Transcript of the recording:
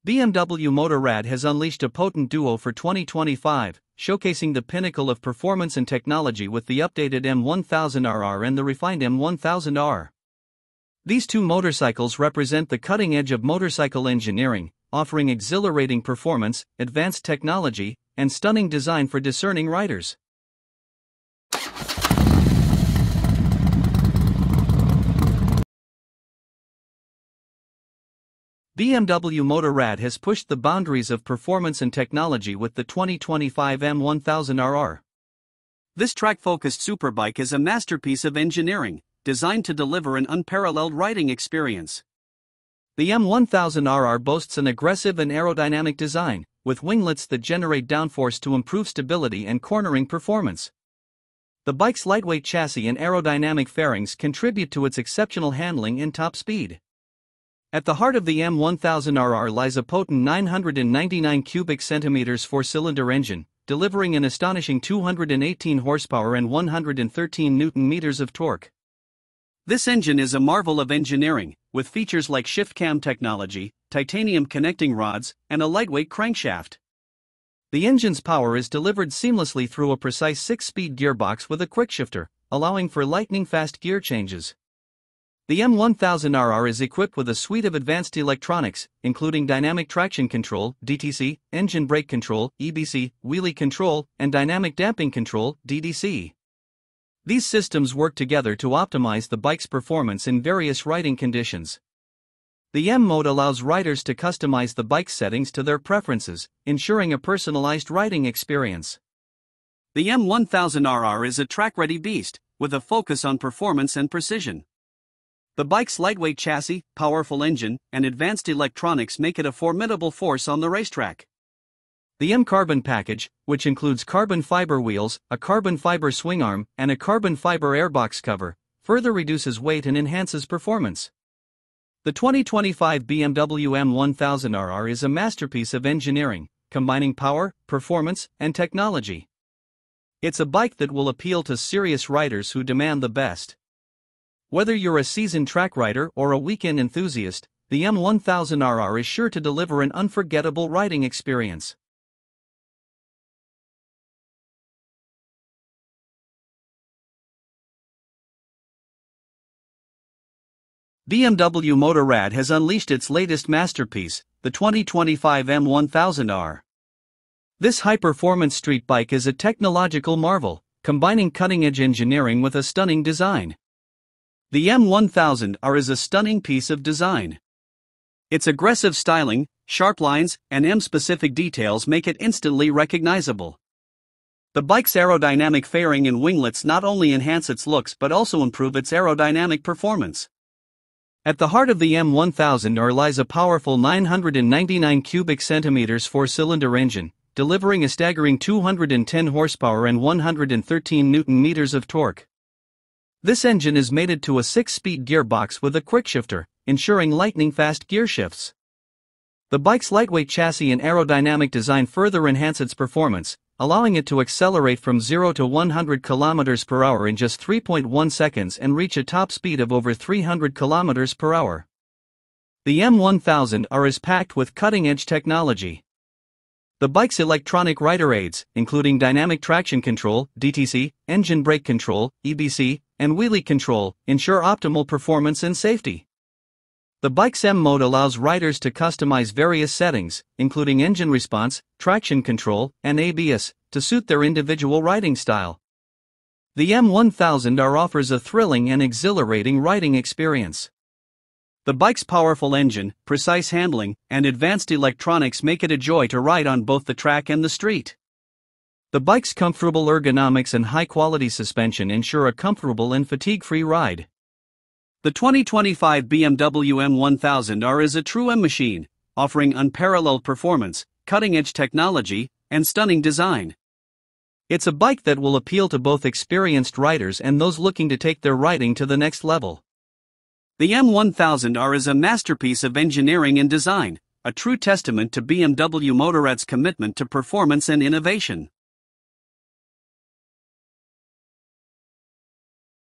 BMW Motorrad has unleashed a potent duo for 2025, showcasing the pinnacle of performance and technology with the updated M1000RR and the refined M1000R. These two motorcycles represent the cutting edge of motorcycle engineering, offering exhilarating performance, advanced technology, and stunning design for discerning riders. BMW Motorrad has pushed the boundaries of performance and technology with the 2025 M1000RR. This track-focused superbike is a masterpiece of engineering, designed to deliver an unparalleled riding experience. The M1000RR boasts an aggressive and aerodynamic design, with winglets that generate downforce to improve stability and cornering performance. The bike's lightweight chassis and aerodynamic fairings contribute to its exceptional handling and top speed. At the heart of the M1000RR lies a potent 999 cubic centimeters four-cylinder engine, delivering an astonishing 218 horsepower and 113 Nm of torque. This engine is a marvel of engineering, with features like shift-cam technology, titanium connecting rods, and a lightweight crankshaft. The engine's power is delivered seamlessly through a precise 6-speed gearbox with a quickshifter, allowing for lightning-fast gear changes. The M1000RR is equipped with a suite of advanced electronics, including dynamic traction control (DTC), engine brake control (EBC), wheelie control, and dynamic damping control (DDC). These systems work together to optimize the bike's performance in various riding conditions. The M mode allows riders to customize the bike's settings to their preferences, ensuring a personalized riding experience. The M1000RR is a track-ready beast, with a focus on performance and precision. The bike's lightweight chassis, powerful engine, and advanced electronics make it a formidable force on the racetrack. The M Carbon package, which includes carbon fiber wheels, a carbon fiber swing arm, and a carbon fiber airbox cover, further reduces weight and enhances performance. The 2025 BMW M1000RR is a masterpiece of engineering, combining power, performance, and technology. It's a bike that will appeal to serious riders who demand the best. Whether you're a seasoned track rider or a weekend enthusiast, the M1000RR is sure to deliver an unforgettable riding experience. BMW Motorrad has unleashed its latest masterpiece, the 2025 M1000R. This high-performance street bike is a technological marvel, combining cutting-edge engineering with a stunning design. The M1000R is a stunning piece of design. Its aggressive styling, sharp lines, and M-specific details make it instantly recognizable. The bike's aerodynamic fairing and winglets not only enhance its looks but also improve its aerodynamic performance. At the heart of the M1000R lies a powerful 999 cubic centimeters four-cylinder engine, delivering a staggering 210 horsepower and 113 Nm of torque. This engine is mated to a 6-speed gearbox with a quickshifter, ensuring lightning-fast gear shifts. The bike's lightweight chassis and aerodynamic design further enhance its performance, allowing it to accelerate from 0 to 100 km per hour in just 3.1 seconds and reach a top speed of over 300 km per hour. The M1000R is packed with cutting-edge technology. The bike's electronic rider aids, including dynamic traction control (DTC), engine brake control (EBC), and wheelie control, ensure optimal performance and safety. The bike's M mode allows riders to customize various settings, including engine response, traction control, and ABS, to suit their individual riding style. The M1000R offers a thrilling and exhilarating riding experience. The bike's powerful engine, precise handling, and advanced electronics make it a joy to ride on both the track and the street. The bike's comfortable ergonomics and high-quality suspension ensure a comfortable and fatigue-free ride. The 2025 BMW M1000R is a true M machine, offering unparalleled performance, cutting-edge technology, and stunning design. It's a bike that will appeal to both experienced riders and those looking to take their riding to the next level. The M1000R is a masterpiece of engineering and design, a true testament to BMW Motorrad's commitment to performance and innovation.